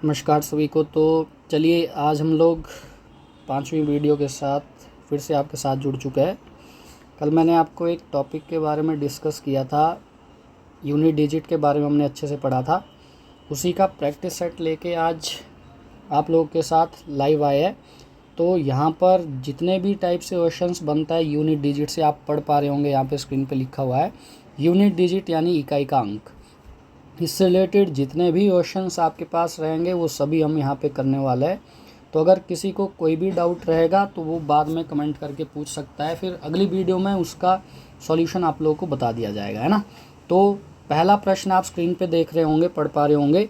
नमस्कार सभी को। तो चलिए आज हम लोग 5वीं वीडियो के साथ फिर से आपके साथ जुड़ चुके हैं। कल मैंने आपको एक टॉपिक के बारे में डिस्कस किया था, यूनिट डिजिट के बारे में हमने अच्छे से पढ़ा था। उसी का प्रैक्टिस सेट लेके आज आप लोगों के साथ लाइव आए हैं। तो यहाँ पर जितने भी टाइप से क्वेश्चंस बनता है यूनिट डिजिट से, आप पढ़ पा रहे होंगे, यहाँ पे स्क्रीन पे लिखा हुआ है यूनिट डिजिट यानी इकाई का अंक। इससे रिलेटेड जितने भी क्वेश्चंस आपके पास रहेंगे वो सभी हम यहाँ पे करने वाले हैं। तो अगर किसी को कोई भी डाउट रहेगा तो वो बाद में कमेंट करके पूछ सकता है, फिर अगली वीडियो में उसका सॉल्यूशन आप लोगों को बता दिया जाएगा, है ना। तो पहला प्रश्न आप स्क्रीन पे देख रहे होंगे, पढ़ पा रहे होंगे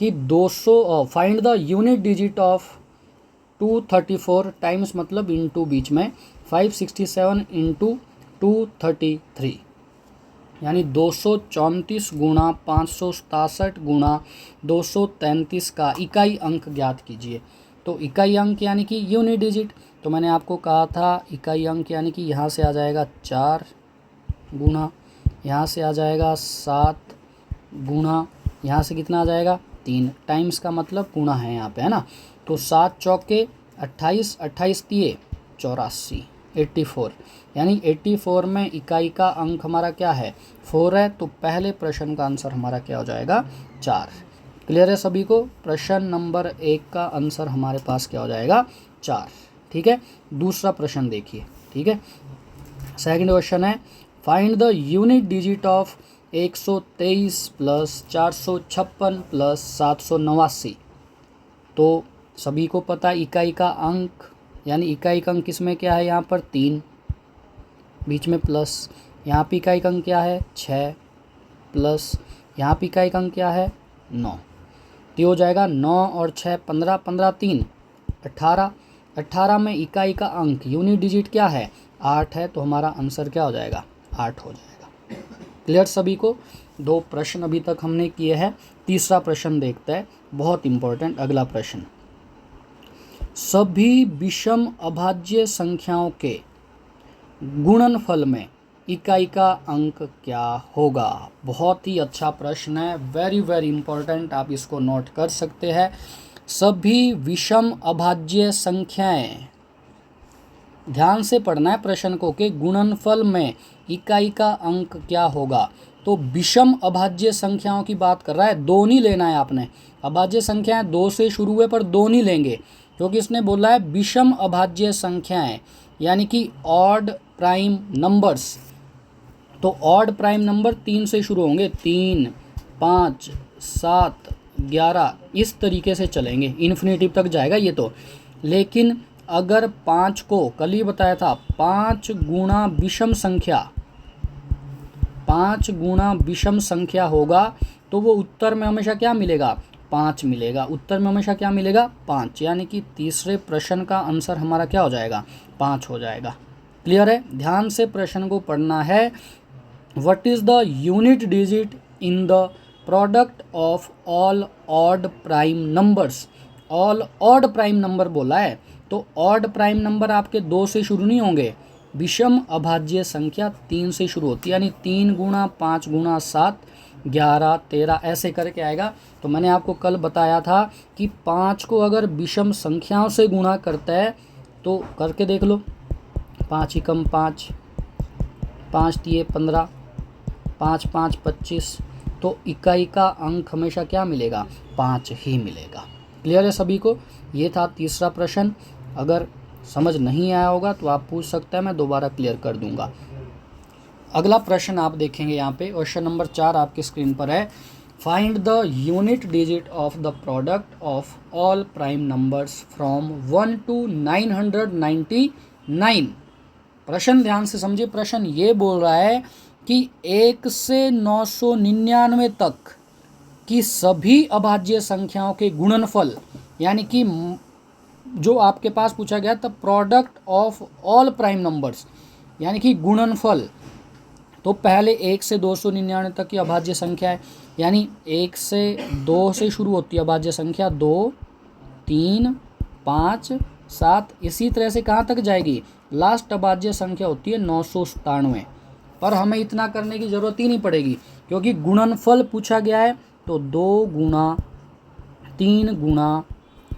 कि 200 find the unit digit of 234 times, मतलब इंटू बीच में 567 इंटू 233, यानी 234 गुणा 567 गुणा 233 का इकाई अंक ज्ञात कीजिए। तो इकाई अंक यानी कि यूनिट डिजिट, तो मैंने आपको कहा था इकाई अंक यानी कि यहाँ से आ जाएगा 4 गुणा, यहाँ से आ जाएगा 7 गुणा, यहाँ से कितना आ जाएगा 3, टाइम्स का मतलब गुणा है यहाँ पे, है ना। तो 7 चौके 28, 28 तिये 84, 84, यानी 84 में इकाई का अंक हमारा क्या है 4 है। तो पहले प्रश्न का आंसर हमारा क्या हो जाएगा 4। क्लियर है सभी को? प्रश्न नंबर 1 का आंसर हमारे पास क्या हो जाएगा 4। ठीक है, दूसरा प्रश्न देखिए। ठीक है, सेकंड क्वेश्चन है find the unit digit of 123 plus 456 plus 789। तो सभी को पता इकाई का अंक यानी इकाई का अंक किसमें क्या है, यहाँ पर 3, बीच में प्लस, यहाँ पे इकाई का अंक क्या है 6 प्लस, यहाँ पे इकाई का अंक क्या है 9। तो हो जाएगा 9 और 6 15, 15 3 18, 18 में इकाई का अंक यूनिट डिजिट क्या है 8 है। तो हमारा आंसर क्या हो जाएगा 8 हो जाएगा। क्लियर सभी को? 2 प्रश्न अभी तक हमने किए हैं। तीसरा प्रश्न देखते हैं, बहुत इंपॉर्टेंट अगला प्रश्न। सभी विषम अभाज्य संख्याओं के गुणनफल में इकाई का अंक क्या होगा? बहुत ही अच्छा प्रश्न है, वेरी वेरी इंपॉर्टेंट, आप इसको नोट कर सकते हैं। सभी विषम अभाज्य संख्याएं, ध्यान से पढ़ना है प्रश्न को, कि गुणनफल में इकाई का अंक क्या होगा। तो विषम अभाज्य संख्याओं की बात कर रहा है, 2 नहीं लेना है आपने। अभाज्य संख्याएं 2 से शुरू हुए पर 2 नहीं लेंगे, क्योंकि इसने बोला है विषम अभाज्य संख्याएं यानी कि ऑड प्राइम नंबर्स। तो ऑड प्राइम नंबर 3 से शुरू होंगे, 3 5 7 11, इस तरीके से चलेंगे, इन्फिनिटिव तक जाएगा ये तो। लेकिन अगर 5 को, कल ही बताया था, 5 गुणा विषम संख्या, 5 गुणा विषम संख्या होगा तो वो उत्तर में हमेशा क्या मिलेगा 5 मिलेगा। उत्तर में हमेशा क्या मिलेगा 5, यानी कि तीसरे प्रश्न का आंसर हमारा क्या हो जाएगा 5 हो जाएगा। क्लियर है? ध्यान से प्रश्न को पढ़ना है। What is the unit digit in the product of all odd prime numbers? All odd prime number बोला है, तो ऑड प्राइम नंबर आपके 2 से शुरू नहीं होंगे। विषम अभाज्य संख्या 3 से शुरू होती है, यानी 3 गुणा 5 गुणा 7 11 13 ऐसे करके आएगा। तो मैंने आपको कल बताया था कि 5 को अगर विषम संख्याओं से गुणा करता है तो करके देख लो, 5 एकम 5, 5 तिये 15, 5 5 25, तो इकाई का अंक हमेशा क्या मिलेगा 5 ही मिलेगा। क्लियर है सभी को? ये था तीसरा प्रश्न। अगर समझ नहीं आया होगा तो आप पूछ सकते हैं, मैं दोबारा क्लियर कर दूंगा। अगला प्रश्न आप देखेंगे यहाँ पे, क्वेश्चन नंबर 4 आपकी स्क्रीन पर है। Find the unit digit of the product of all prime numbers from 1 to 999। प्रश्न ध्यान से समझिए, प्रश्न ये बोल रहा है कि 1 से 999 तक की सभी अभाज्य संख्याओं के गुणनफल, यानी कि जो आपके पास पूछा गया था product of all prime numbers यानी कि गुणनफल। तो पहले 1 से 299 तक की अभाज्य संख्या है, यानी 1 से 2 से शुरू होती है अभाज्य संख्या, 2 3 5 7, इसी तरह से कहाँ तक जाएगी, लास्ट अभाज्य संख्या होती है 997। पर हमें इतना करने की ज़रूरत ही नहीं पड़ेगी, क्योंकि गुणनफल पूछा गया है। तो 2 गुणा 3 गुणा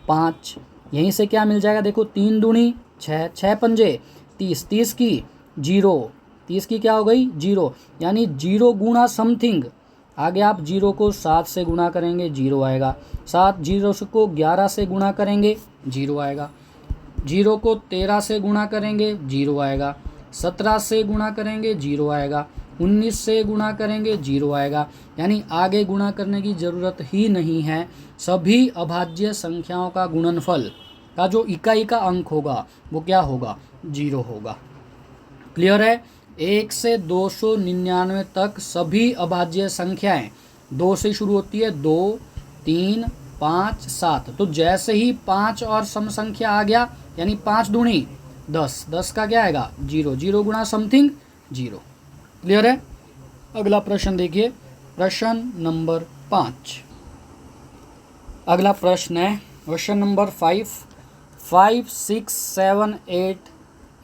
5, यहीं से क्या मिल जाएगा देखो, 3 दूनी 6, 6 पंजे 30, 30 की 0, 30 की क्या हो गई 0, यानी 0 गुणा समथिंग। आगे आप 0 को 7 से गुणा करेंगे 0 आएगा, 7 0 को 11 से गुणा करेंगे 0 आएगा, 0 को 13 से गुणा करेंगे 0 आएगा, 17 से गुणा करेंगे 0 आएगा, 19 से गुणा करेंगे 0 आएगा। यानी आगे गुणा करने की ज़रूरत ही नहीं है। सभी अभाज्य संख्याओं का गुणनफल का जो इकाई का अंक होगा वो क्या होगा, 0 होगा। क्लियर है। 1 से 299 तक सभी अभाज्य संख्याएं 2 से शुरू होती है, 2 3 5 7। तो जैसे ही 5 और सम संख्या आ गया, यानी 5 दूनी 10, 10 का क्या आएगा 0, 0 गुणा समथिंग 0। क्लियर है। अगला प्रश्न देखिए, प्रश्न नंबर 5। अगला प्रश्न है क्वेश्चन नंबर 5, 5 6 7 8।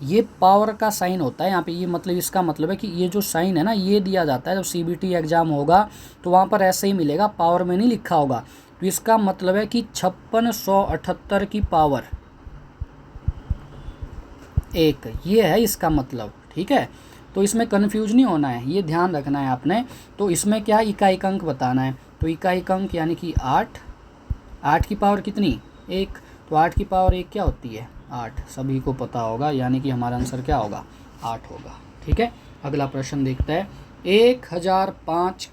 ये पावर का साइन होता है यहाँ पे, ये मतलब इसका मतलब है कि ये जो साइन है ना, ये दिया जाता है जब CBT एग्जाम होगा तो वहाँ पर ऐसे ही मिलेगा, पावर में नहीं लिखा होगा। तो इसका मतलब है कि 5678 की पावर 1, ये है इसका मतलब। ठीक है, तो इसमें कन्फ्यूज नहीं होना है, ये ध्यान रखना है आपने। तो इसमें क्या इकाई अंक बताना है, तो इकाई अंक यानी कि 8, 8 की पावर कितनी 1, तो 8 की पावर 1 क्या होती है 8, सभी को पता होगा, यानी कि हमारा आंसर क्या होगा 8 होगा। ठीक है, अगला प्रश्न देखते हैं, 1005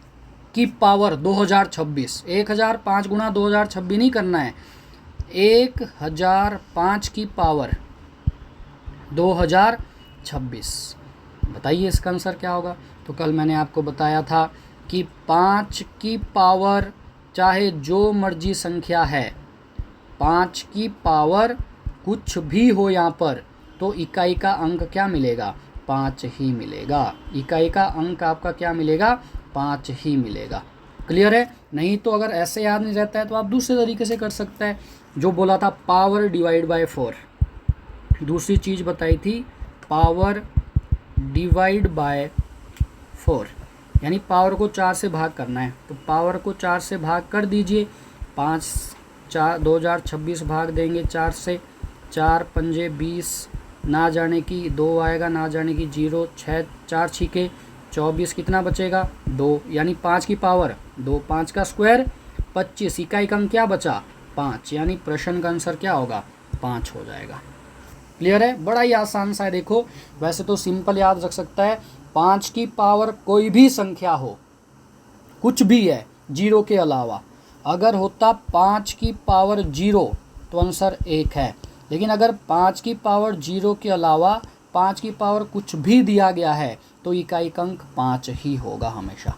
की पावर 2026। 1005 गुणा 2026 नहीं करना है, 1005 की पावर 2026। बताइए इसका आंसर क्या होगा। तो कल मैंने आपको बताया था कि 5 की पावर चाहे जो मर्जी संख्या है, 5 की पावर कुछ भी हो यहाँ पर, तो इकाई का अंक क्या मिलेगा 5 ही मिलेगा। इकाई का अंक आपका क्या मिलेगा 5 ही मिलेगा। क्लियर है। नहीं तो अगर ऐसे याद नहीं रहता है तो आप दूसरे तरीके से कर सकते हैं, जो बोला था पावर डिवाइड बाय 4। दूसरी चीज़ बताई थी पावर डिवाइड बाय 4, यानी पावर को 4 से भाग करना है। तो पावर को 4 से भाग कर दीजिए, 5 4 2026 भाग देंगे 4 से, 4 पंजे 20, ना जाने की 2 आएगा, ना जाने की 0, 6 4 छीके 24, कितना बचेगा 2, यानी 5 की पावर 2, 5 का स्क्वायर 25, इकाई का अंक क्या बचा 5, यानी प्रश्न का आंसर क्या होगा 5 हो जाएगा। क्लियर है, बड़ा ही आसान सा है। देखो वैसे तो सिंपल याद रख सकता है, 5 की पावर कोई भी संख्या हो, कुछ भी है 0 के अलावा, अगर होता 5 की पावर 0 तो आंसर 1 है। लेकिन अगर 5 की पावर 0 के अलावा 5 की पावर कुछ भी दिया गया है तो इकाई का अंक 5 ही होगा हमेशा।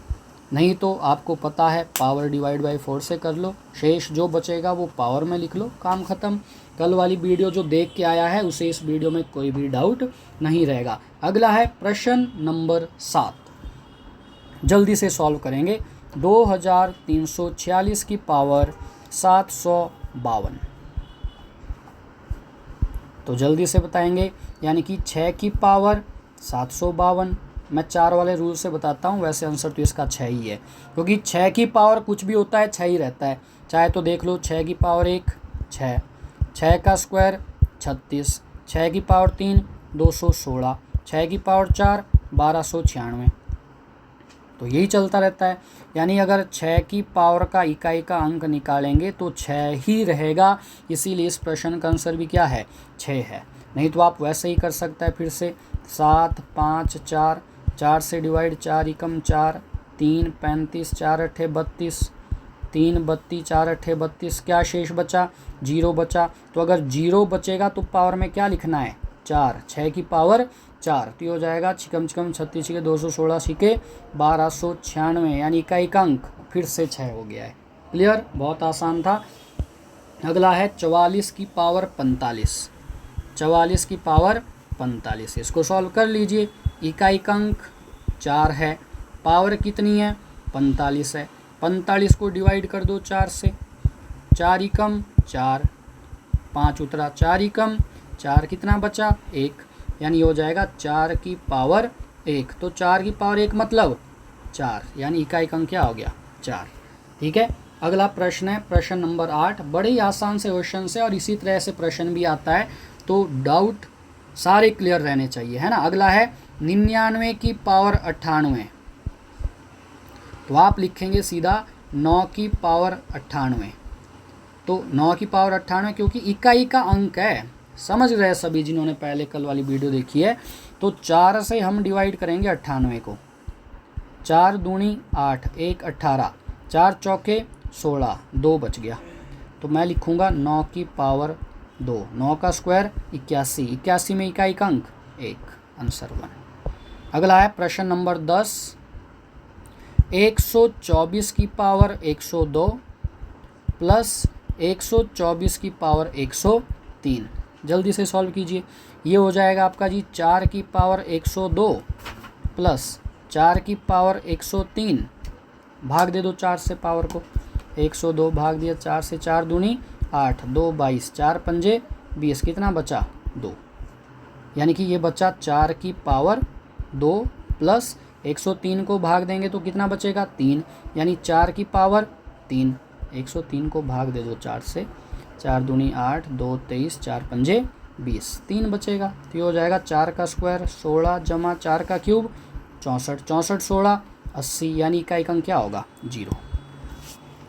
नहीं तो आपको पता है पावर डिवाइड बाय 4 से कर लो, शेष जो बचेगा वो पावर में लिख लो, काम ख़त्म। कल वाली वीडियो जो देख के आया है उसे इस वीडियो में कोई भी डाउट नहीं रहेगा। अगला है प्रश्न नंबर 7, जल्दी से सॉल्व करेंगे। 2346 की पावर 752, तो जल्दी से बताएंगे, यानी कि 6 की पावर 752। मैं 4 वाले रूल से बताता हूँ, वैसे आंसर तो इसका 6 ही है, क्योंकि 6 की पावर कुछ भी होता है 6 ही रहता है। चाहे तो देख लो, 6 की पावर 1 6, 6 का स्क्वायर 36, 6 की पावर 3 216, 6 की पावर 4 1296, तो यही चलता रहता है। यानी अगर 6 की पावर का इकाई का अंक निकालेंगे तो 6 ही रहेगा, इसीलिए इस प्रश्न का आंसर भी क्या है 6 है। नहीं तो आप वैसे ही कर सकता है, फिर से 7 5 4, 4 से डिवाइड 4 एकम 4, 3 35, 4 अट्ठे 32, 3 32, 4 अट्ठे 32, क्या शेष बचा 0 बचा। तो अगर 0 बचेगा तो पावर में क्या लिखना है 4, 6 की पावर 4, तो हो जाएगा छिकम छिकम 36 के 216 छिके 1296, यानी इकाई का अंक फिर से 6 हो गया है। क्लियर, बहुत आसान था। अगला है 44 की पावर 45, 44 की पावर 45, इसको सॉल्व कर लीजिए। इकाई का अंक 4 है, पावर कितनी है 45 है, 45 को डिवाइड कर दो 4 से, 4 एकम 4, 5 उतरा 4 एकम 4, कितना बचा 1, यानी हो जाएगा 4 की पावर 1। तो 4 की पावर 1 मतलब 4, यानी इकाई का अंक क्या हो गया 4। ठीक है, अगला प्रश्न है प्रश्न नंबर 8। बड़े ही आसान से क्वेश्चन से और इसी तरह से प्रश्न भी आता है, तो डाउट सारे क्लियर रहने चाहिए, है ना। अगला है 99 की पावर 98, तो आप लिखेंगे सीधा 9 की पावर 98। तो 9 की पावर 98 क्योंकि इकाई का अंक है, समझ रहे हैं सभी जिन्होंने पहले कल वाली वीडियो देखी है। तो 4 से हम डिवाइड करेंगे 98 को, 4 दूनी 8, 1 18, 4 चौके 16, 2 बच गया। तो मैं लिखूंगा 9 की पावर 2, 9 का स्क्वायर 81, 81 में इकाई का अंक 1, आंसर 1। अगला है प्रश्न नंबर 10। 124 की पावर 102 प्लस 124 की पावर 103, जल्दी से सॉल्व कीजिए। ये हो जाएगा आपका जी 4 की पावर 102 प्लस 4 की पावर 103, भाग दे दो 4 से पावर को, 102 भाग दिया 4 से, 4 दूनी 8, 2 22, 4 पंजे 20, कितना बचा 2, यानी कि ये बचा 4 की पावर 2 प्लस 103 को भाग देंगे तो कितना बचेगा 3, यानी 4 की पावर 3, 103 को भाग दे दो 4 से, 4 दूनी 8, 2 23, 4 पंजे 20, 3 बचेगा। तो ये हो जाएगा 4 का स्क्वायर 16 जमा 4 का क्यूब 64, 64 16 80, यानी इकाई का अंक क्या होगा 0।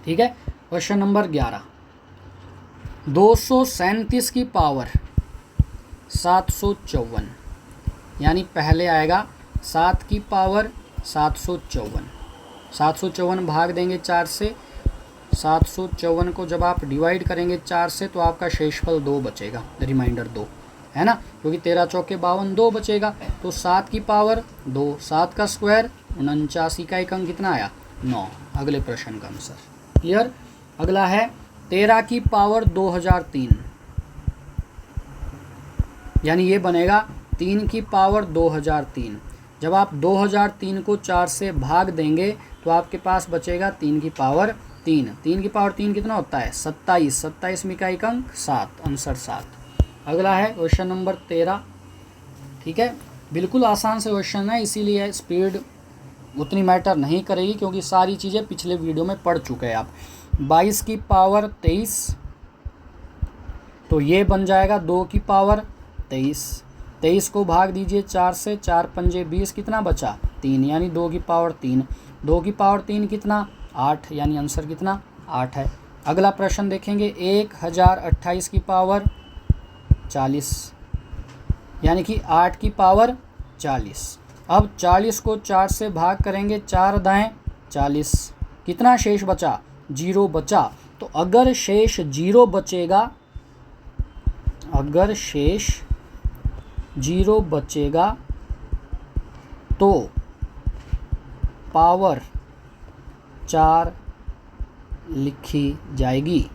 ठीक है। Question number 11। 237 की पावर 754, यानी पहले आएगा 7 की पावर 754, 754 भाग देंगे 4 से, 754 को जब आप डिवाइड करेंगे 4 से तो आपका शेषफल 2 बचेगा, रिमाइंडर 2, है ना, क्योंकि 13 चौके 52, 2 बचेगा। तो 7 की पावर 2, 7 का स्क्वायर 49, इकाई का अंक कितना आया 9। अगले प्रश्न का आंसर क्लियर। अगला है 13 की पावर 2003, यानी ये बनेगा 3 की पावर 2003। जब आप 2003 को 4 से भाग देंगे तो आपके पास बचेगा 3 की पावर 3, 3 की पावर 3 कितना होता है 27, 27 में इकाई का अंक 7, आंसर 7। अगला है क्वेश्चन नंबर 13। ठीक है, बिल्कुल आसान से क्वेश्चन है, इसीलिए स्पीड उतनी मैटर नहीं करेगी क्योंकि सारी चीज़ें पिछले वीडियो में पढ़ चुके हैं आप। 22 की पावर 23, तो ये बन जाएगा 2 की पावर 23, 23 को भाग दीजिए 4 से, 4 पंजे 20, कितना बचा 3, यानी 2 की पावर 3, 2 की पावर 3 कितना 8, यानी आंसर कितना 8 है। अगला प्रश्न देखेंगे 1028 की पावर 40, यानी कि 8 की पावर 40। अब 40 को 4 से भाग करेंगे, 4 दाएं 40, कितना शेष बचा 0 बचा। तो अगर शेष 0 बचेगा, अगर शेष 0 बचेगा तो पावर 4 लिखी जाएगी।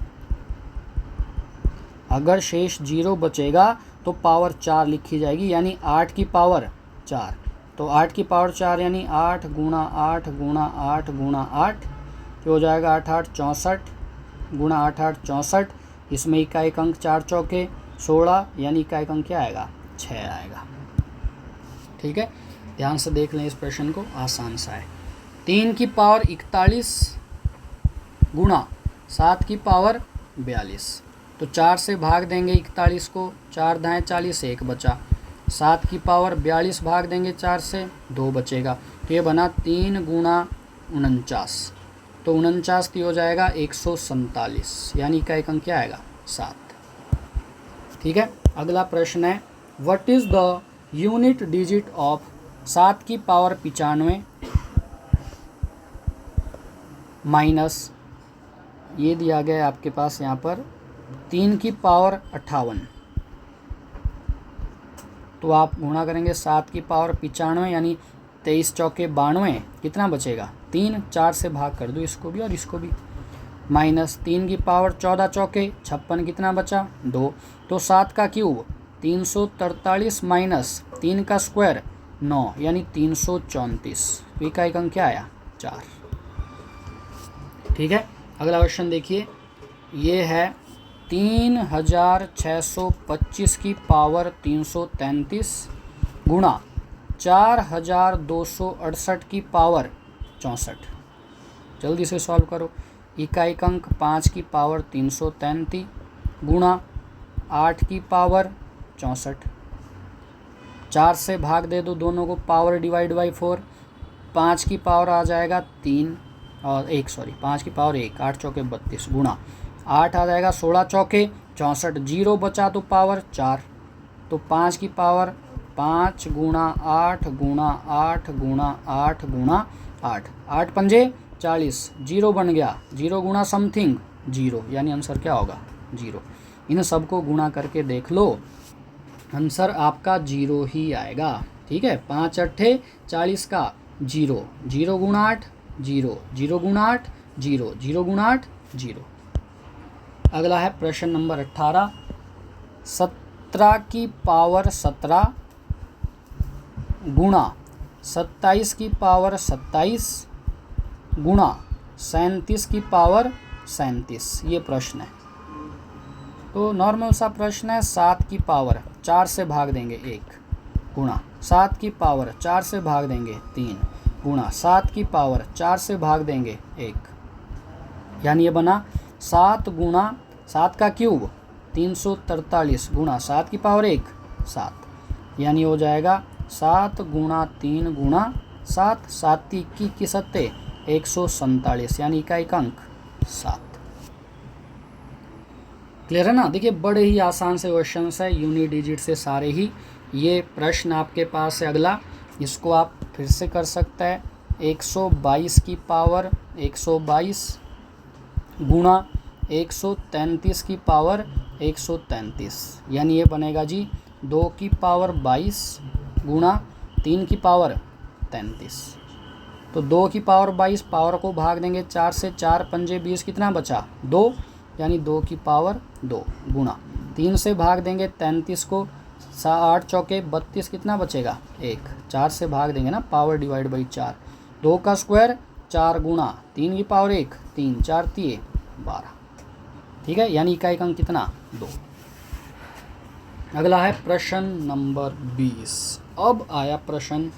अगर शेष 0 बचेगा तो पावर 4 लिखी जाएगी, यानी 8 की पावर 4। तो 8 की पावर 4 यानी 8 गुणा 8 गुणा 8 गुणा 8, तो हो जाएगा 8 8 64 गुणा 8 8 64, इसमें इकाई का अंक 4 चौके 16, यानी इकाई का अंक क्या आएगा 6 आएगा। ठीक है, ध्यान से देख लें इस प्रश्न को, आसान सा है। 3 की पावर 41 गुणा 7 की पावर 42, तो 4 से भाग देंगे 41 को, 4 दाएं 40, 1 बचा। 7 की पावर 42 भाग देंगे 4 से, 2 बचेगा। तो ये बना 3 गुणा 49, तो 49 हो जाएगा 147, यानी इकाई का अंक क्या आएगा 7। ठीक है, अगला प्रश्न है what is the unit digit of 7 की पावर 95 माइनस, ये दिया गया है आपके पास यहाँ पर 3 की पावर 58, तो आप गुणा करेंगे 7 की पावर 95, यानी 23 चौके 92, कितना बचेगा 3, 4 से भाग कर दो इसको भी और इसको भी, माइनस 3 की पावर 14 चौके 56, कितना बचा 2। तो 7 का क्यूब 343 माइनस 3 का स्क्वायर 9, यानी 334, तो इकाई का अंक क्या आया 4। ठीक है, अगला क्वेश्चन देखिए, ये है 3625 की पावर 333 गुणा 4268 की पावर 64, जल्दी से सॉल्व करो। इकाइक अंक 5 की पावर 333 गुणा 8 की पावर 64। 4 से भाग दे दो दोनों को, पावर डिवाइड बाई 4। 5 की पावर आ जाएगा 3 और 1 सॉरी 5 की पावर 1, 8 चौके 32 गुणा 8 आ जाएगा 16 चौके 64, 0 बचा तो पावर 4, तो 5 की पावर 5 गुणा 8 गुणा 8 गुणा 8 गुणा 8, 8 पंजे 40, 0 बन गया, 0 गुणा समथिंग 0, यानी आंसर क्या होगा 0। इन सबको गुणा करके देख लो, आंसर आपका 0 ही आएगा। ठीक है, 5 अट्ठे 40 का 0, 0 गुणा 8 0, 0 गुणा 8 0, 0 गुणा 8 0। अगला है प्रश्न नंबर 18, 17 की पावर 17 गुणा 27 की पावर 27 गुणा 37 की पावर 37, ये प्रश्न है। तो नॉर्मल सा प्रश्न है। 7 की पावर 4 से भाग देंगे 1 गुणा 7 की पावर 4 से भाग देंगे 3 गुणा 7 की पावर 4 से भाग देंगे 1, यानी ये बना 7 गुणा 7 का क्यूब 343 गुणा 7 की पावर 1 7, यानी हो जाएगा 7 गुणा 3 गुणा 7, 7 की सत्ते 147, यानी इकाइक अंक 7। क्लियर है ना। देखिए बड़े ही आसान से क्वेश्चन है, यूनिट डिजिट से सारे ही। ये प्रश्न आपके पास है अगला, इसको आप फिर से कर सकते हैं। 122 की पावर 122 गुणा 133 की पावर 133, यानी ये बनेगा जी 2 की पावर 22 गुणा 3 की पावर 33। तो 2 की पावर 22, पावर को भाग देंगे 4 से, 4 पंजे 20, कितना बचा 2, यानी 2 की पावर 2 गुणा 3 से भाग देंगे 33 को, 8 चौके 32, कितना बचेगा 1, 4 से भाग देंगे ना, पावर डिवाइड बाई 4, 2 का स्क्वायर 4 गुणा 3 की पावर 1 3, 4 3 12। ठीक है, यानी इकाइक अंक कितना 2। अगला है प्रश्न नंबर 20। अब आया प्रश्न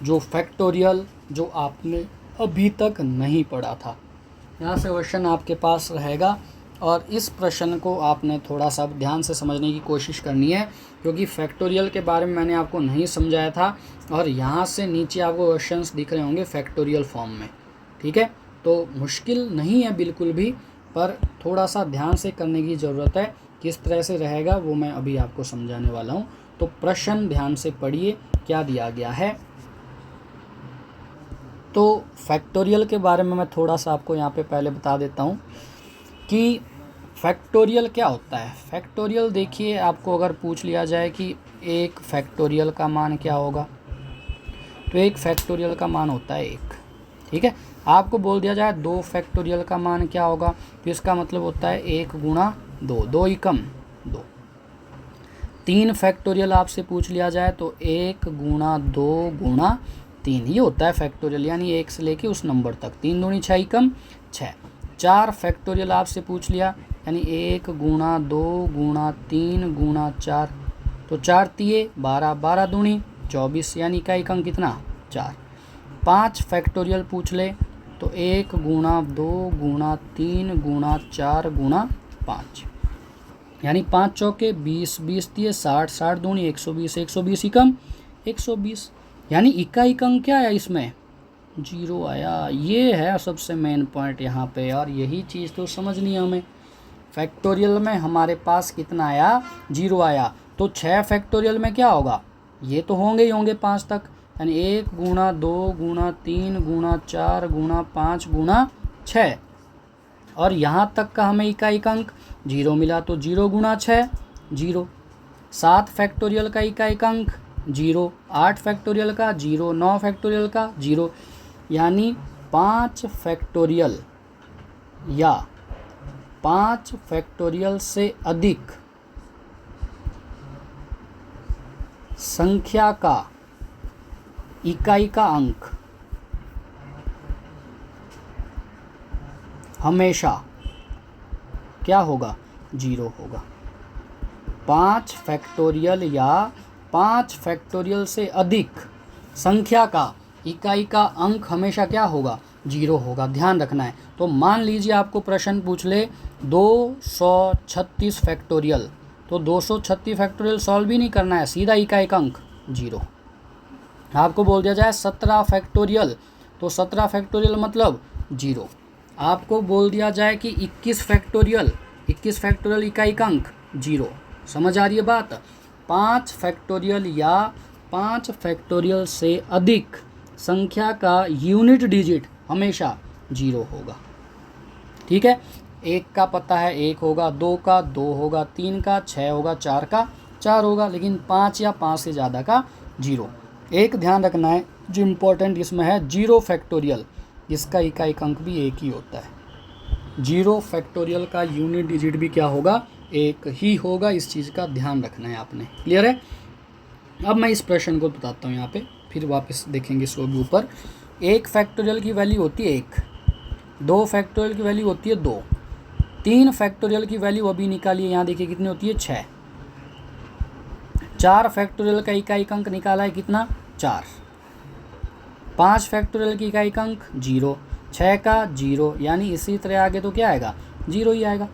जो फैक्टोरियल, जो आपने अभी तक नहीं पढ़ा था। यहाँ से क्वेश्चन आपके पास रहेगा और इस प्रश्न को आपने थोड़ा सा ध्यान से समझने की कोशिश करनी है, क्योंकि फैक्टोरियल के बारे में मैंने आपको नहीं समझाया था और यहाँ से नीचे आपको क्वेश्चंस दिख रहे होंगे फैक्टोरियल फॉर्म में। ठीक है, तो मुश्किल नहीं है बिल्कुल भी, पर थोड़ा सा ध्यान से करने की ज़रूरत है। किस तरह से रहेगा वो मैं अभी आपको समझाने वाला हूँ। तो प्रश्न ध्यान से पढ़िए, क्या दिया गया है। तो फैक्टोरियल के बारे में मैं थोड़ा सा आपको यहाँ पे पहले बता देता हूँ कि फैक्टोरियल क्या होता है। फैक्टोरियल देखिए, आपको अगर पूछ लिया जाए कि एक फैक्टोरियल का मान क्या होगा, तो एक फैक्टोरियल का मान होता है 1। ठीक है, आपको बोल दिया जाए 2 फैक्टोरियल का मान क्या होगा, तो इसका मतलब होता है 1 गुणा 2, 2 ही कम 2। 3 फैक्टोरियल आपसे पूछ लिया जाए तो 1 गुणा 2 गुणा 3 ही होता है फैक्टोरियल, यानी 1 से लेके उस नंबर तक, 3 दूनी 6 ही कम 6। 4 फैक्टोरियल आपसे पूछ लिया, यानी 1 गुणा 2 गुणा 3 गुणा 4, तो 4 तिये 12, 12 दूनी 24, यानी इकाइक अंक कितना 4। 5 फैक्टोरियल पूछ ले तो 1 गुणा 2 गुणा 3 गुणा 4 गुणा 5, यानी 5 चौके 20, 20 तिये 60, 60 दूनी 120, 120 ही कम 120, यानी इकाइक अंक क्या आया इसमें 0 आया। ये है सबसे मेन पॉइंट यहाँ पे, और यही चीज़ तो समझनी है हमें। फैक्टोरियल में हमारे पास कितना आया 0 आया, तो 6 फैक्टोरियल में क्या होगा, ये तो होंगे ही होंगे 5 तक, यानी 1 गुणा 2 गुणा 3 गुणा 4 गुणा 5 गुणा 6, और यहाँ तक का हमें इकाइक अंक 0 मिला, तो 0 गुणा 6 0। 7 फैक्टोरियल का इकाइक अंक 0, 8 फैक्टोरियल का 0, 9 फैक्टोरियल का 0, यानी 5 फैक्टोरियल या 5 फैक्टोरियल से अधिक संख्या का इकाई का अंक हमेशा क्या होगा 0 होगा। 5 फैक्टोरियल या 5 फैक्टोरियल से अधिक संख्या का इकाई का अंक हमेशा क्या होगा जीरो होगा, ध्यान रखना है। तो मान लीजिए आपको प्रश्न पूछ ले 236 फैक्टोरियल, तो 236 फैक्टोरियल सॉल्व भी नहीं करना है, सीधा इकाई का अंक जीरो। आपको बोल दिया जाए 17 फैक्टोरियल, तो 17 फैक्टोरियल मतलब जीरो। आपको बोल दिया जाए कि 21 फैक्टोरियल, 21 फैक्टोरियल इकाई का अंक जीरो। समझ आ रही है बात? 5 फैक्टोरियल या 5 फैक्टोरियल से अधिक संख्या का यूनिट डिजिट हमेशा जीरो होगा। ठीक है, 1 का पता है 1 होगा, 2 का 2 होगा, 3 का 6 होगा, 4 का 4 होगा, लेकिन 5 या 5 से ज़्यादा का जीरो। एक ध्यान रखना है जो इम्पोर्टेंट इसमें है, जीरो फैक्टोरियल, इसका इकाई अंक भी एक ही होता है। जीरो फैक्टोरियल का यूनिट डिजिट भी क्या होगा? एक ही होगा। इस चीज़ का ध्यान रखना है आपने। क्लियर है? अब मैं इस प्रश्न को बताता हूँ यहाँ पे, फिर वापस देखेंगे इसको भी ऊपर। 1 फैक्टोरियल की वैल्यू होती है 1, 2 फैक्टोरियल की वैल्यू होती है 2, 3 फैक्टोरियल की वैल्यू अभी निकालिए, यहाँ देखिए कितनी होती है 6, 4 फैक्टोरियल का इकाई अंक निकाला है कितना? 4, 5 फैक्टोरियल की इकाई अंक 0, 6 का 0, यानी इसी तरह आगे तो क्या आएगा? 0 ही आएगा।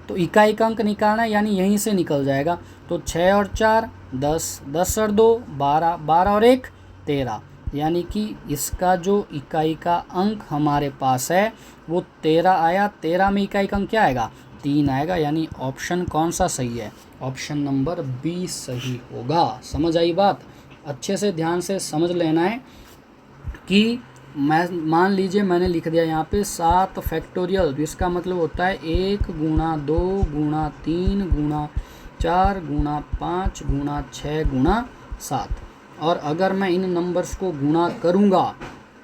तो इकाई अंक निकालना है, यानी यहीं से निकल जाएगा। तो 6 और 4 10, 10 और 2 12, 12 और 1 13, यानी कि इसका जो इकाई का अंक हमारे पास है वो 13 आया। 13 में इकाई का अंक क्या आएगा? 3 आएगा, यानी ऑप्शन कौन सा सही है? ऑप्शन नंबर बी सही होगा। समझ आई बात? अच्छे से ध्यान से समझ लेना है कि मैं मान लीजिए मैंने लिख दिया यहाँ पे 7 फैक्टोरियल, इसका मतलब होता है 1 गुणा 2 गुणा 3 गुणा 4 गुणा 5 गुणा 6 गुणा 7। और अगर मैं इन नंबर्स को गुणा करूँगा,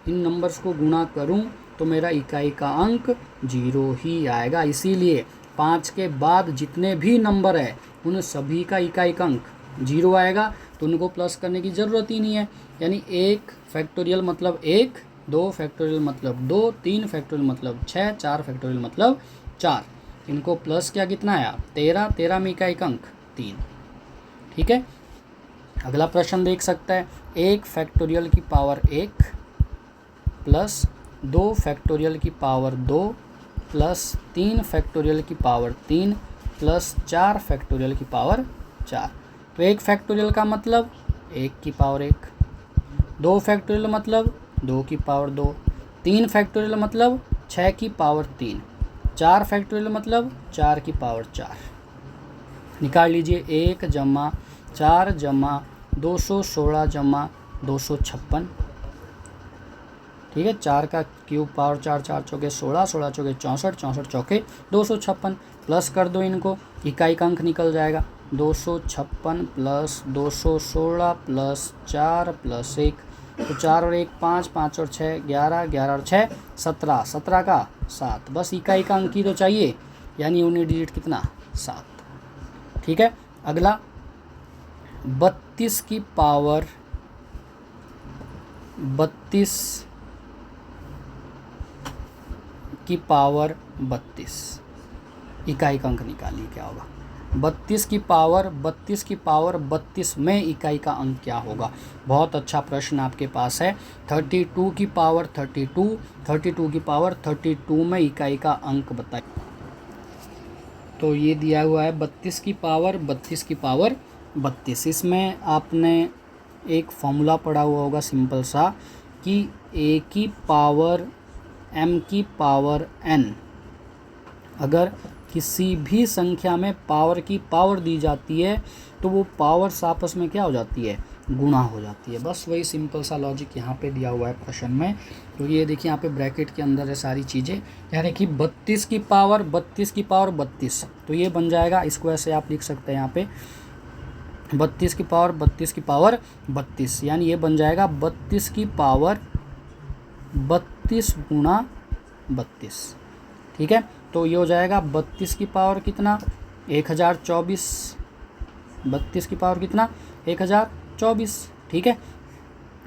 इन नंबर्स को गुणा करूँ तो मेरा इकाई का अंक 0 ही आएगा। इसीलिए 5 के बाद जितने भी नंबर है उन सभी का इकाई का अंक 0 आएगा, तो उनको प्लस करने की ज़रूरत ही नहीं है। यानी 1 फैक्टोरियल मतलब 1, 2 फैक्टोरियल मतलब 2, 3 फैक्टोरियल मतलब 6, 4 फैक्टोरियल मतलब 4। इनको प्लस क्या कितना आया? 13, 13 में इकाई का अंक 3। ठीक है, अगला प्रश्न देख सकते हैं। 1 फैक्टोरियल की पावर 1 प्लस 2 फैक्टोरियल की पावर 2 प्लस 3 फैक्टोरियल की पावर 3 प्लस 4 फैक्टोरियल की पावर 4। तो 1 फैक्टोरियल का मतलब 1 की पावर 1, 2 फैक्टोरियल मतलब 2 की पावर 2, 3 फैक्टोरियल मतलब 6 की पावर 3, 4 फैक्टोरियल मतलब 4 की पावर 4। निकाल लीजिए 1 जमा 4 जमा 216 जमा 256। ठीक है, 4 का क्यूब पावर 4, 4 चौके 16, 16 चौके 64, 64 चौके 256। प्लस कर दो इनको, इकाई का अंक निकल जाएगा। 256 प्लस 216 प्लस 4 प्लस 1, तो 4 और 1 5, 5 और 6 11, 11 और 6 17, 17 का 7। बस इकाई का अंक ही तो चाहिए, यानी यूनिट डिजिट कितना? 7। ठीक है, अगला 32 की पावर 32 इकाई का अंक निकालिए, क्या होगा? 32 की पावर 32 में इकाई का अंक क्या होगा? बहुत अच्छा प्रश्न आपके पास है। 32 की पावर 32, 32 की पावर 32 में इकाई का अंक बताइए। तो ये दिया हुआ है 32 की पावर 32। इसमें आपने एक फॉर्मूला पढ़ा हुआ होगा सिंपल सा, कि a की पावर m की पावर n, अगर किसी भी संख्या में पावर की पावर दी जाती है तो वो पावर्स आपस में क्या हो जाती है? गुणा हो जाती है। बस वही सिंपल सा लॉजिक यहाँ पे दिया हुआ है क्वेश्चन में। तो ये देखिए यहाँ पे ब्रैकेट के अंदर है सारी चीज़ें, यानी कि 32 की पावर 32, तो ये बन जाएगा। इसको ऐसे आप लिख सकते हैं यहाँ पे 32 की पावर 32, यानी ये बन जाएगा 32 की पावर 32 गुणा 32। ठीक है, तो ये हो जाएगा 32 की पावर कितना? 1024। 32 की पावर कितना? 1024। ठीक है,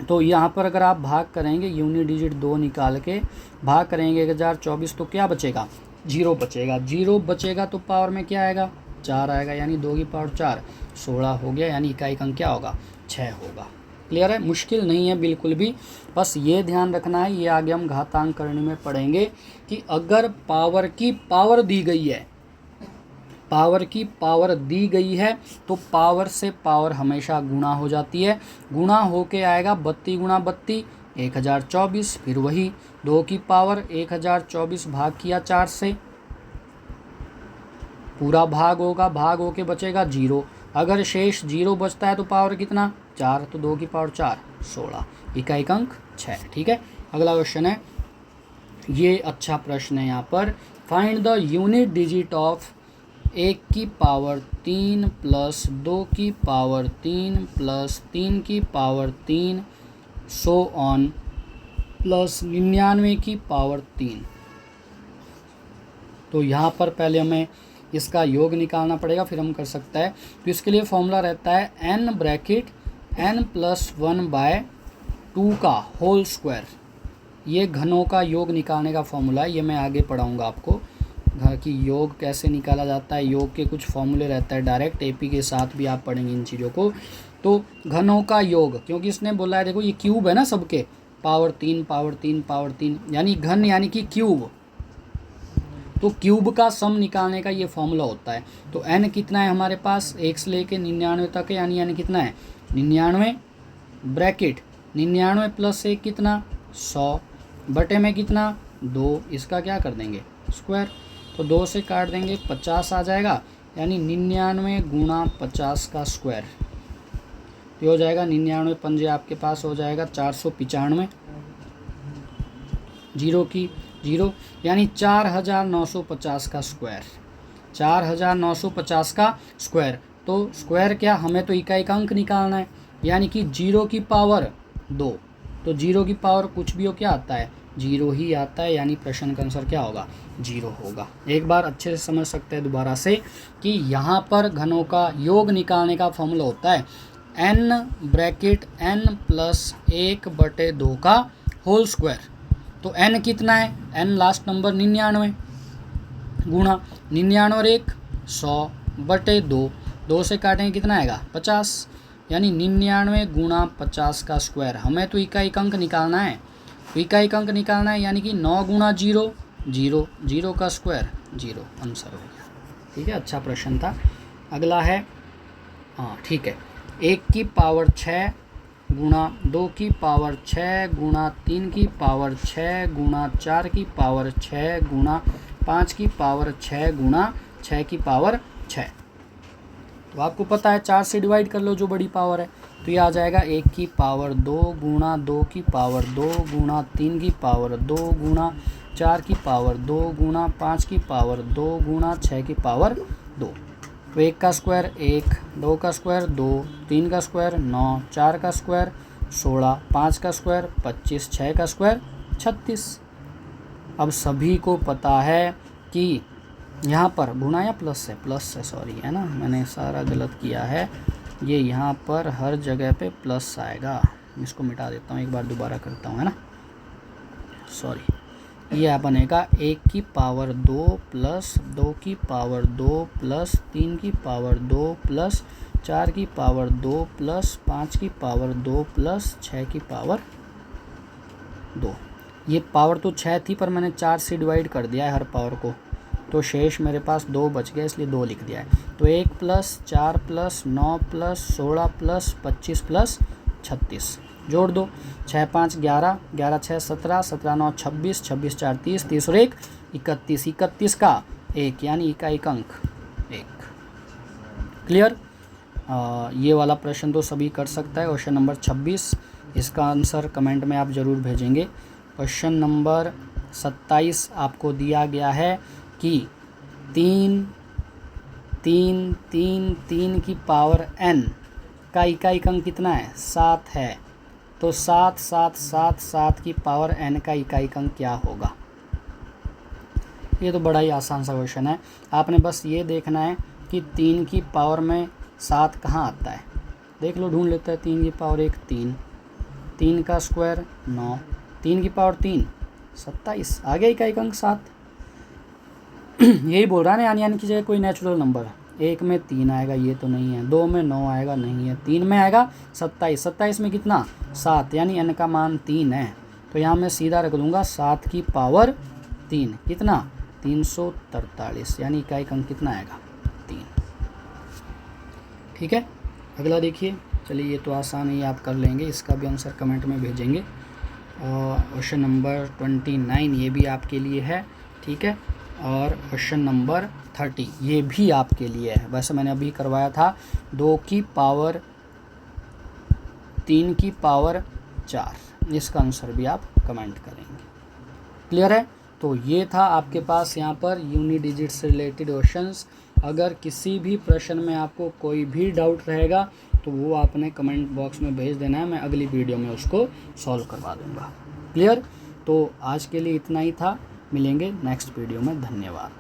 तो यहाँ पर अगर आप भाग करेंगे, यूनिट डिजिट 2 निकाल के भाग करेंगे 1024, तो क्या बचेगा? 0 बचेगा। 0 बचेगा तो पावर में क्या आएगा? 4 आएगा, यानी 2 की पावर 4, 16 हो गया, यानी इकाई का अंक क्या होगा? 6 होगा। क्लियर है, मुश्किल नहीं है बिल्कुल भी। बस ये ध्यान रखना है, ये आगे हम घातांक करने में पढ़ेंगे कि अगर पावर की पावर दी गई है, पावर की पावर दी गई है तो पावर से पावर हमेशा गुणा हो जाती है। गुणा होके आएगा 32 गुणा 32 1024, फिर वही 2 की पावर 1024 भाग किया 4 से, पूरा भाग होगा, भाग होके बचेगा 0। अगर शेष 0 बचता है तो पावर कितना 4, तो 2 की पावर 4 16, इकाई अंक 6। ठीक है, अगला क्वेश्चन है, ये अच्छा प्रश्न है यहाँ पर। Find the unit digit of 1 की पावर 3 प्लस 2 की पावर 3 प्लस 3 की पावर 3 सो ऑन प्लस 99 की पावर 3। तो यहाँ पर पहले हमें इसका योग निकालना पड़ेगा, फिर हम कर सकते हैं। तो इसके लिए फॉर्मूला रहता है n ब्रैकेट n प्लस 1/2 का होल स्क्वायर। ये घनों का योग निकालने का फॉर्मूला है, ये मैं आगे पढ़ाऊँगा आपको घर की योग कैसे निकाला जाता है। योग के कुछ फॉर्मूले रहता है, डायरेक्ट एपी के साथ भी आप पढ़ेंगे इन चीज़ों को। तो घनों का योग, क्योंकि इसने बोला है, देखो ये क्यूब है ना सबके, पावर 3 पावर 3 पावर 3, यानी घन यानी कि क्यूब। तो क्यूब का सम निकालने का ये फॉर्मूला होता है। तो n कितना है हमारे पास, 1 से लेके 99 तक है, यानी कितना है 99 ब्रैकेट 99 प्लस 1 कितना 100 बटे में कितना 2, इसका क्या कर देंगे स्क्वायर। तो 2 से काट देंगे 50 आ जाएगा, यानी 99 गुणा 50 का स्क्वायर। तो हो जाएगा 99 पंजे आपके पास हो जाएगा 495, 0 की 0, यानी 4950 का स्क्वायर, 4950 का स्क्वायर। तो स्क्वायर क्या, हमें तो इकाई का अंक निकालना है, यानी कि 0 की पावर 2। तो 0 की पावर कुछ भी हो क्या आता है 0 ही आता है, यानी प्रश्न का आंसर क्या होगा 0 होगा। एक बार अच्छे से समझ सकते हैं दोबारा से कि यहाँ पर घनों का योग निकालने का फॉर्मूला होता है n ब्रैकेट n प्लस 1/2 का होल स्क्वायर। तो n कितना है, n लास्ट नंबर 99 गुणा 99 और 1 100/2, 2 से काटेंगे कितना आएगा 50, यानी 99 गुणा 50 का स्क्वायर। हमें तो इकाई अंक निकालना है, तो इकाई अंक निकालना है, यानी कि 9 गुणा 0 0, 0 का स्क्वायर 0, आंसर हो गया। ठीक है, अच्छा प्रश्न था। अगला है, हाँ ठीक है, 1 की पावर 6 गुणा 2 की पावर 6 गुणा 3 की पावर 6 गुणा 4 की पावर 6 गुणा 5 की पावर 6 गुणा 6 की पावर 6। तो आपको पता है 4 से डिवाइड कर लो जो बड़ी पावर है, तो ये आ जाएगा 1 की पावर 2 गुणा 2 की पावर 2 गुणा 3 की पावर 2 गुणा 4 की पावर 2 गुणा 5 की पावर 2 गुणा 6 की पावर 2। तो 1 का स्क्वायर 1, 2 का स्क्वायर 2, 3 का स्क्वायर 9, 4 का स्क्वायर 16, 5 का स्क्वायर 25, 6 का स्क्वायर 36। अब सभी को पता है कि यहाँ पर गुणा या प्लस है, सॉरी है ना, मैंने सारा गलत किया है। ये यहाँ पर हर जगह पे प्लस आएगा, इसको मिटा देता हूँ, एक बार दोबारा करता हूँ, है ना, सॉरी। ये बनेगा 1 की पावर 2 प्लस 2 की पावर 2 प्लस 3 की पावर 2 प्लस 4 की पावर 2 प्लस 5 की पावर 2 प्लस 6 की पावर 2। ये पावर तो 6 थी, पर मैंने 4 से डिवाइड कर दिया है हर पावर को, तो शेष मेरे पास 2 बच गया, इसलिए 2 लिख दिया है। तो 1 plus 4 plus 9 plus 16 plus 25 plus 36, जोड़ दो, 6 5 11, 11 6 17, 17 9 26, 26 4 30, 30 और 1 31, 31 का 1, यानी इकाई अंक 1। क्लियर। ये वाला प्रश्न तो सभी कर सकता है। क्वेश्चन नंबर 26, इसका आंसर कमेंट में आप ज़रूर भेजेंगे। क्वेश्चन नंबर 27 आपको दिया गया है कि 3 3 3 3 की पावर n का इकाई अंक कितना है 7 है। तो 7 7 7 7 की पावर n का इकाई अंक क्या होगा। ये तो बड़ा ही आसान सा क्वेश्चन है। आपने बस ये देखना है कि 3 की पावर में 7 कहाँ आता है, देख लो, ढूंढ लेते हैं। 3 की पावर 1 3, 3 का स्क्वायर 9, 3 की पावर 3 27, आ गया इकाई अंक 7। यही बोल रहा है ना, यानी की जगह कोई नेचुरल नंबर 1 में 3 आएगा, ये तो नहीं है। 2 में 9 आएगा, नहीं है। 3 में आएगा 27, 27 में कितना 7, यानी n का मान 3 है। तो यहाँ मैं सीधा रख दूँगा 7 की पावर 3, कितना 343, यानी इकाई अंक कितना आएगा 3। ठीक है, अगला देखिए। चलिए ये तो आसान ही आप कर लेंगे, इसका भी आंसर कमेंट में भेजेंगे। क्वेश्चन नंबर 29 ये भी आपके लिए है, ठीक है। और क्वेश्चन नंबर 30 ये भी आपके लिए है। वैसे मैंने अभी करवाया था 2 की पावर 3 की पावर 4, इसका आंसर भी आप कमेंट करेंगे। क्लियर है? तो ये था आपके पास यहाँ पर यूनिट डिजिट से रिलेटेड क्वेश्चंस। अगर किसी भी प्रश्न में आपको कोई भी डाउट रहेगा तो वो आपने कमेंट बॉक्स में भेज देना है, मैं अगली वीडियो में उसको सॉल्व करवा दूँगा। क्लियर? तो आज के लिए इतना ही था, मिलेंगे नेक्स्ट वीडियो में। धन्यवाद।